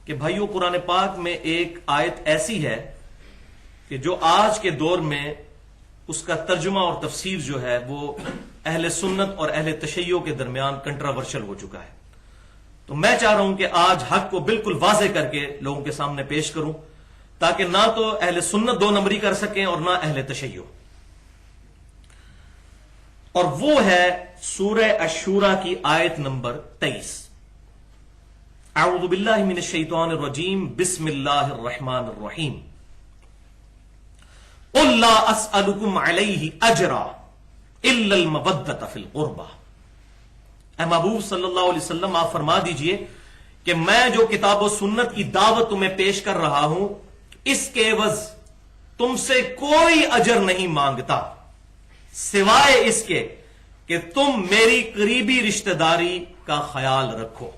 کہ بھائیو قرآن پاک میں ایک آیت ایسی ہے کہ جو آج کے دور میں اس کا ترجمہ اور تفسیر جو ہے وہ اہل سنت اور اہل تشیع کے درمیان کنٹراورشل ہو چکا ہے. تو میں چاہ رہا ہوں کہ آج حق کو بالکل واضح کر کے لوگوں کے سامنے پیش کروں تاکہ نہ تو اہل سنت دو نمبری کر سکیں اور نہ اہل تشیع. اور وہ ہے سورہ الشورى کی آیت نمبر 23. اعوذ باللہ من الشیطان الرجیم بسم اللہ الرحمن الرحیم. قل لا اسألکم علیہ اجرا الا المودۃ فی القربى. اے محبوب صلی اللہ علیہ وسلم آپ فرما دیجئے کہ میں جو کتاب و سنت کی دعوت تمہیں پیش کر رہا ہوں اس کے عوض تم سے کوئی اجر نہیں مانگتا سوائے اس کے کہ تم میری قریبی رشتہ داری کا خیال رکھو.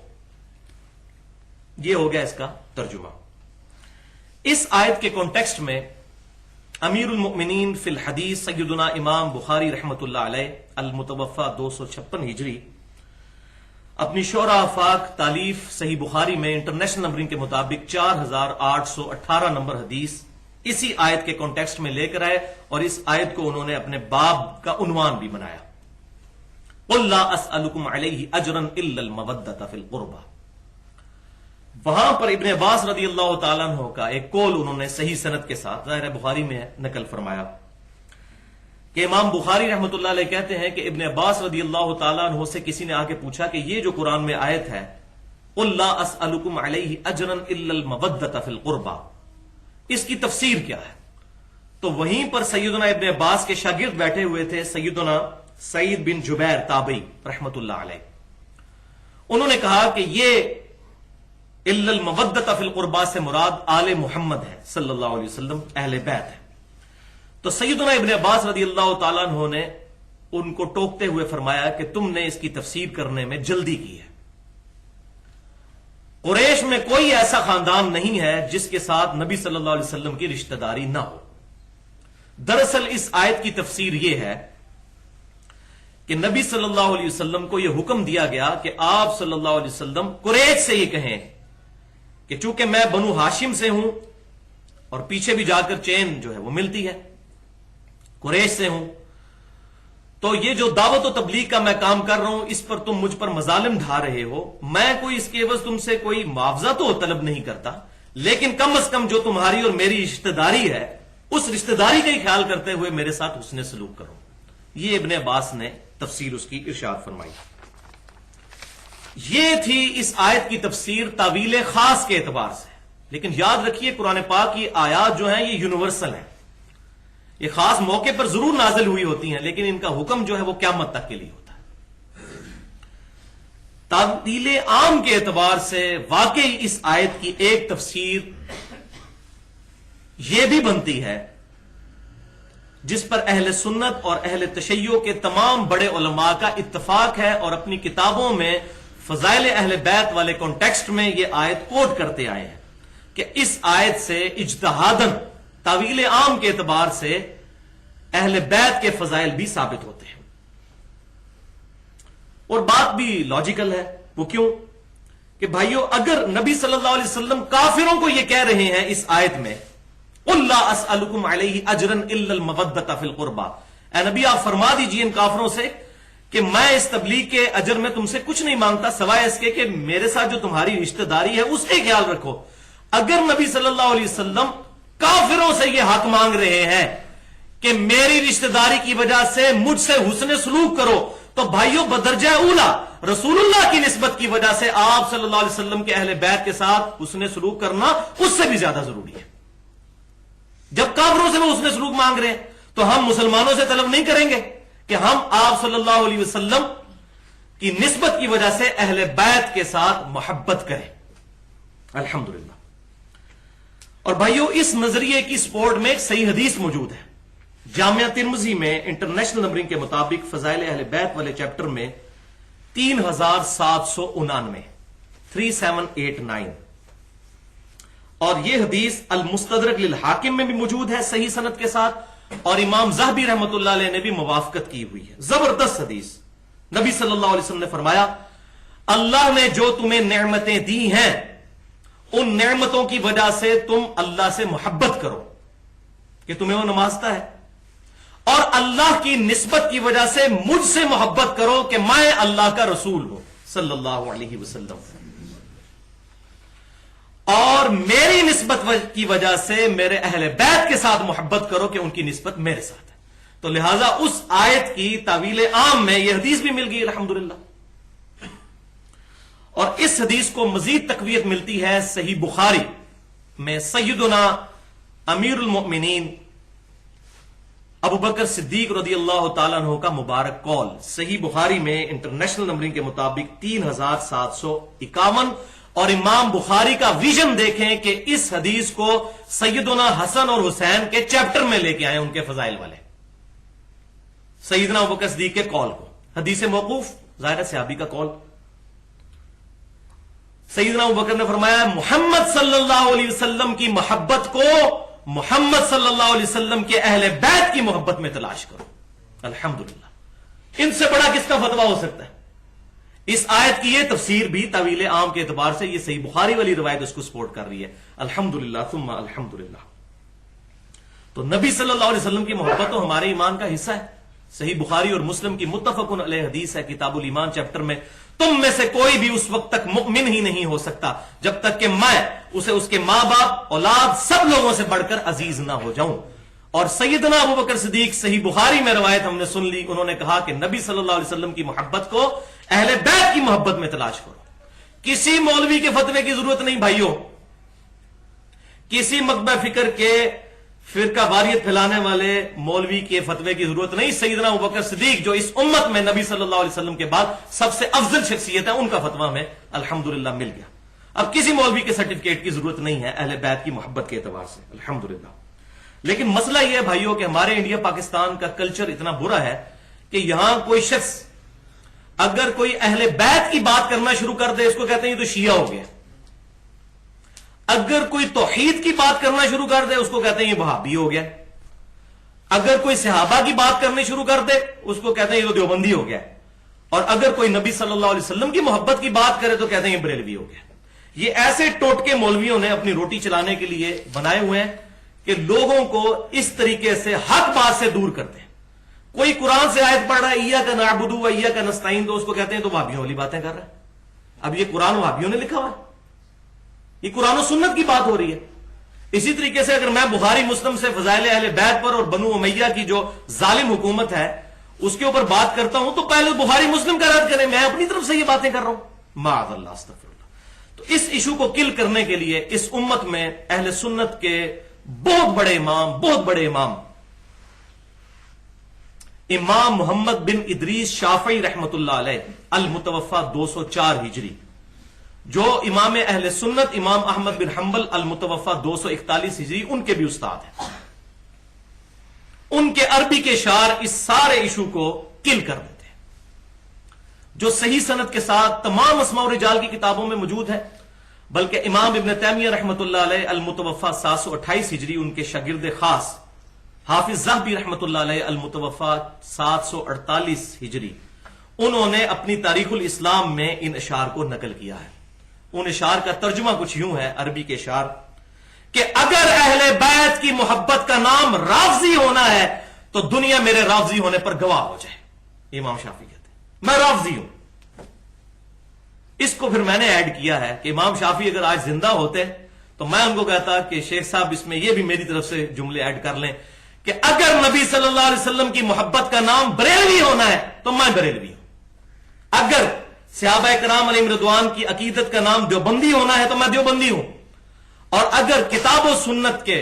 یہ ہو گیا اس کا ترجمہ. اس آیت کے کانٹیکسٹ میں امیر المؤمنین فی الحدیث سیدنا امام بخاری رحمت اللہ علیہ المتوفى 256 ہجری اپنی شورى آفاق تالیف صحیح بخاری میں انٹرنیشنل نمبرنگ کے مطابق 4818 نمبر حدیث اسی آیت کے کانٹیکسٹ میں لے کر آئے اور اس آیت کو انہوں نے اپنے باب کا عنوان بھی بنایا. قل لا اسألکم علیہ اجرا الا المودۃ فی القربى. وہاں پر ابن عباس رضی اللہ تعالیٰ عنہ کا ایک قول انہوں نے صحیح سند کے ساتھ ظاہر بخاری میں نقل فرمایا کہ امام بخاری رحمت اللہ علیہ کہتے ہیں کہ ابن عباس رضی اللہ تعالیٰ عنہ سے کسی نے آ کے پوچھا کہ یہ جو قرآن میں آیت ہے قل لا اسألکم علیہ اجرا الا المودۃ فی القربى اس کی تفسیر کیا ہے. تو وہیں پر سیدنا ابن عباس کے شاگرد بیٹھے ہوئے تھے سیدنا سعید بن جبیر تابعی رحمت اللہ علیہ. انہوں نے کہا کہ یہ الا المودۃ فی القربى سے مراد آل محمد ہے صلی اللہ علیہ وسلم اہل بیت ہے. تو سیدنا ابن عباس رضی اللہ تعالیٰ عنہ نے ان کو ٹوکتے ہوئے فرمایا کہ تم نے اس کی تفسیر کرنے میں جلدی کی ہے. قریش میں کوئی ایسا خاندان نہیں ہے جس کے ساتھ نبی صلی اللہ علیہ وسلم کی رشتہ داری نہ ہو. دراصل اس آیت کی تفسیر یہ ہے کہ نبی صلی اللہ علیہ وسلم کو یہ حکم دیا گیا کہ آپ صلی اللہ علیہ وسلم قریش سے یہ کہیں کہ چونکہ میں بنو ہاشم سے ہوں اور پیچھے بھی جا کر چین جو ہے وہ ملتی ہے قریش سے ہوں تو یہ جو دعوت و تبلیغ کا میں کام کر رہا ہوں اس پر تم مجھ پر مظالم ڈھا رہے ہو. میں کوئی اس کے عوض تم سے کوئی معاوضہ تو طلب نہیں کرتا لیکن کم از کم جو تمہاری اور میری رشتہ داری ہے اس رشتہ داری کا ہی خیال کرتے ہوئے میرے ساتھ حسن سلوک کرو. یہ ابن عباس نے تفسیر اس کی ارشاد فرمائی. یہ تھی اس آیت کی تفسیر تعویل خاص کے اعتبار سے. لیکن یاد رکھیے قرآن پاک کی آیات جو ہیں یہ یونیورسل ہیں. یہ خاص موقع پر ضرور نازل ہوئی ہوتی ہیں لیکن ان کا حکم جو ہے وہ قیامت تک کے لیے ہوتا ہے. تعویل عام کے اعتبار سے واقعی اس آیت کی ایک تفسیر یہ بھی بنتی ہے جس پر اہل سنت اور اہل تشیع کے تمام بڑے علماء کا اتفاق ہے اور اپنی کتابوں میں فضائل اہل بیت والے کانٹیکسٹ میں یہ آیت کوٹ کرتے آئے ہیں کہ اس آیت سے اجتہاداً تعویل عام کے اعتبار سے اہل بیت کے فضائل بھی ثابت ہوتے ہیں. اور بات بھی لاجیکل ہے. وہ کیوں کہ بھائیو اگر نبی صلی اللہ علیہ وسلم کافروں کو یہ کہہ رہے ہیں اس آیت میں قل لا اسألکم علیہ اجرا الا المودۃ فی القربى اے نبی آپ فرما دیجئے ان کافروں سے کہ میں اس تبلیغ کے اجر میں تم سے کچھ نہیں مانگتا سوائے اس کے کہ میرے ساتھ جو تمہاری رشتہ داری ہے اس کا خیال رکھو. اگر نبی صلی اللہ علیہ وسلم کافروں سے یہ حق مانگ رہے ہیں کہ میری رشتہ داری کی وجہ سے مجھ سے حسن سلوک کرو تو بھائیوں بدرجہ اولا رسول اللہ کی نسبت کی وجہ سے آپ صلی اللہ علیہ وسلم کے اہل بیت کے ساتھ حسن سلوک کرنا اس سے بھی زیادہ ضروری ہے. جب کافروں سے وہ حسن سلوک مانگ رہے ہیں تو ہم مسلمانوں سے طلب نہیں کریں گے کہ ہم آپ صلی اللہ علیہ وسلم کی نسبت کی وجہ سے اہل بیت کے ساتھ محبت کریں. الحمدللہ. اور بھائیو اس نظریے کی سپورٹ میں ایک صحیح حدیث موجود ہے. جامعہ ترمذی میں انٹرنیشنل نمبرنگ کے مطابق فضائل اہل بیت والے چیپٹر میں 3799 3789 اور یہ حدیث المستدرک للحاکم میں بھی موجود ہے صحیح سند کے ساتھ اور امام ذہبی رحمت اللہ علیہ نے بھی موافقت کی ہوئی ہے. زبردست حدیث. نبی صلی اللہ علیہ وسلم نے فرمایا اللہ نے جو تمہیں نعمتیں دی ہیں ان نعمتوں کی وجہ سے تم اللہ سے محبت کرو کہ تمہیں وہ نوازتا ہے، اور اللہ کی نسبت کی وجہ سے مجھ سے محبت کرو کہ میں اللہ کا رسول ہوں صلی اللہ علیہ وسلم، اور میری نسبت کی وجہ سے میرے اہل بیت کے ساتھ محبت کرو کہ ان کی نسبت میرے ساتھ ہے۔ تو لہذا اس آیت کی تعویل عام میں یہ حدیث بھی مل گئی الحمدللہ، اور اس حدیث کو مزید تقویت ملتی ہے صحیح بخاری میں سیدنا امیر المؤمنین ابو بکر صدیق رضی اللہ تعالیٰ عنہ کا مبارک قول، صحیح بخاری میں انٹرنیشنل نمبرنگ کے مطابق 3751، اور امام بخاری کا ویژن دیکھیں کہ اس حدیث کو سیدنا حسن اور حسین کے چیپٹر میں لے کے آئے، ان کے فضائل والے، سیدنا ابو بکر صدیق کے قول کو، حدیث موقوف ظاہر صحابی کا قول۔ سیدنا ابو بکر نے فرمایا محمد صلی اللہ علیہ وسلم کی محبت کو محمد صلی اللہ علیہ وسلم کے اہل بیت کی محبت میں تلاش کرو۔ الحمدللہ، ان سے بڑا کس کا فتویٰ ہو سکتا ہے؟ اس آیت کی یہ تفسیر بھی طویل عام کے اعتبار سے یہ صحیح بخاری والی روایت اس کو سپورٹ کر رہی ہے، الحمدللہ ثم الحمدللہ۔ تو نبی صلی اللہ علیہ وسلم کی محبت تو ہمارے ایمان کا حصہ ہے، صحیح بخاری اور مسلم کی متفق علیہ حدیث ہے کتاب الایمان چیپٹر میں، تم میں سے کوئی بھی اس وقت تک مؤمن ہی نہیں ہو سکتا جب تک کہ میں اسے اس کے ماں باپ اولاد سب لوگوں سے بڑھ کر عزیز نہ ہو جاؤں۔ اور سیدنا ابو بکر صدیق صحیح بخاری میں روایت ہم نے سن لی، انہوں نے کہا کہ نبی صلی اللہ علیہ وسلم کی محبت کو اہل بیت کی محبت میں تلاش کرو۔ کسی مولوی کے فتوے کی ضرورت نہیں بھائیوں، کسی مکتبہ فکر کے فرقہ واریت پھیلانے والے مولوی کے فتوے کی ضرورت نہیں۔ سیدنا ابو بکر صدیق جو اس امت میں نبی صلی اللہ علیہ وسلم کے بعد سب سے افضل شخصیت ہے، ان کا فتویٰ ہمیں الحمدللہ مل گیا۔ اب کسی مولوی کے سرٹیفکیٹ کی ضرورت نہیں ہے اہل بیت کی محبت کے اعتبار سے، الحمدللہ۔ لیکن مسئلہ یہ ہے بھائیوں کہ ہمارے انڈیا پاکستان کا کلچر اتنا برا ہے کہ یہاں کوئی شخص اگر کوئی اہل بیت کی بات کرنا شروع کر دے، اس کو کہتے ہیں یہ تو شیعہ ہو گیا۔ اگر کوئی توحید کی بات کرنا شروع کر دے، اس کو کہتے ہیں یہ وہابی ہو گیا۔ اگر کوئی صحابہ کی بات کرنی شروع کر دے، اس کو کہتے ہیں یہ تو دیوبندی ہو گیا۔ اور اگر کوئی نبی صلی اللہ علیہ وسلم کی محبت کی بات کرے تو کہتے ہیں یہ بریلوی ہو گیا۔ یہ ایسے ٹوٹکے مولویوں نے اپنی روٹی چلانے کے لیے بنائے ہوئے ہیں کہ لوگوں کو اس طریقے سے حق بات سے دور کرتے ہیں۔ کوئی قرآن سے آیت پڑھ رہا ہے ایاک نعبد و ایاک نستعین، تو اس کو کہتے ہیں تو وہابیوں والی باتیں کر رہا ہے۔ اب یہ قرآن وہابیوں نے لکھا ہوا ہے، یہ قرآن و سنت کی بات ہو رہی ہے۔ اسی طریقے سے اگر میں بخاری مسلم سے فضائل اہل بیت پر اور بنو امیہ کی جو ظالم حکومت ہے اس کے اوپر بات کرتا ہوں تو پہلے بخاری مسلم کا رد کریں، میں اپنی طرف سے یہ باتیں کر رہا ہوں، معاذ اللہ استغفر اللہ۔ تو اس ایشو کو کل کرنے کے لیے اس امت میں اہل سنت کے بہت بڑے امام امام محمد بن ادریس شافعی رحمت اللہ علیہ المتوفى 204 ہجری، جو امام اہل سنت امام احمد بن حنبل المتوفى 241 ہجری، ان کے بھی استاد ہیں۔ ان کے عربی کے شعر اس سارے ایشو کو کل کر دیتے ہیں، جو صحیح سند کے ساتھ تمام اسماء و رجال کی کتابوں میں موجود ہے۔ بلکہ امام ابن تیمیہ رحمت اللہ علیہ المتوفى 728 ہجری، ان کے شاگرد خاص حافظ ذہبی رحمت اللہ علیہ المتوفى 748 ہجری، انہوں نے اپنی تاریخ الاسلام میں ان اشعار کو نقل کیا ہے۔ ان اشعار کا ترجمہ کچھ یوں ہے، عربی کے اشعار، کہ اگر اہل بیت کی محبت کا نام رافضی ہونا ہے تو دنیا میرے رافضی ہونے پر گواہ ہو جائے۔ امام شافعی کہتے ہیں میں رافضی ہوں۔ اس کو پھر میں نے ایڈ کیا ہے کہ امام شافعی اگر آج زندہ ہوتے تو میں ان کو کہتا کہ شیخ صاحب اس میں یہ بھی میری طرف سے جملے ایڈ کر لیں کہ اگر نبی صلی اللہ علیہ وسلم کی محبت کا نام بریلوی ہونا ہے تو میں بریلوی ہوں، اگر صحابہ کرام علیہم رضوان کی عقیدت کا نام دیوبندی ہونا ہے تو میں دیوبندی ہوں، اور اگر کتاب و سنت کے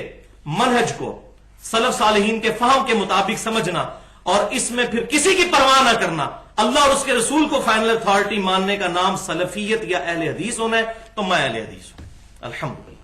منہج کو سلف صالحین کے فہم کے مطابق سمجھنا اور اس میں پھر کسی کی پرواہ نہ کرنا، اللہ اور اس کے رسول کو فائنل اتھارٹی ماننے کا نام سلفیت یا اہل حدیث ہونا ہے تو میں اہل حدیث ہوں، الحمدللہ۔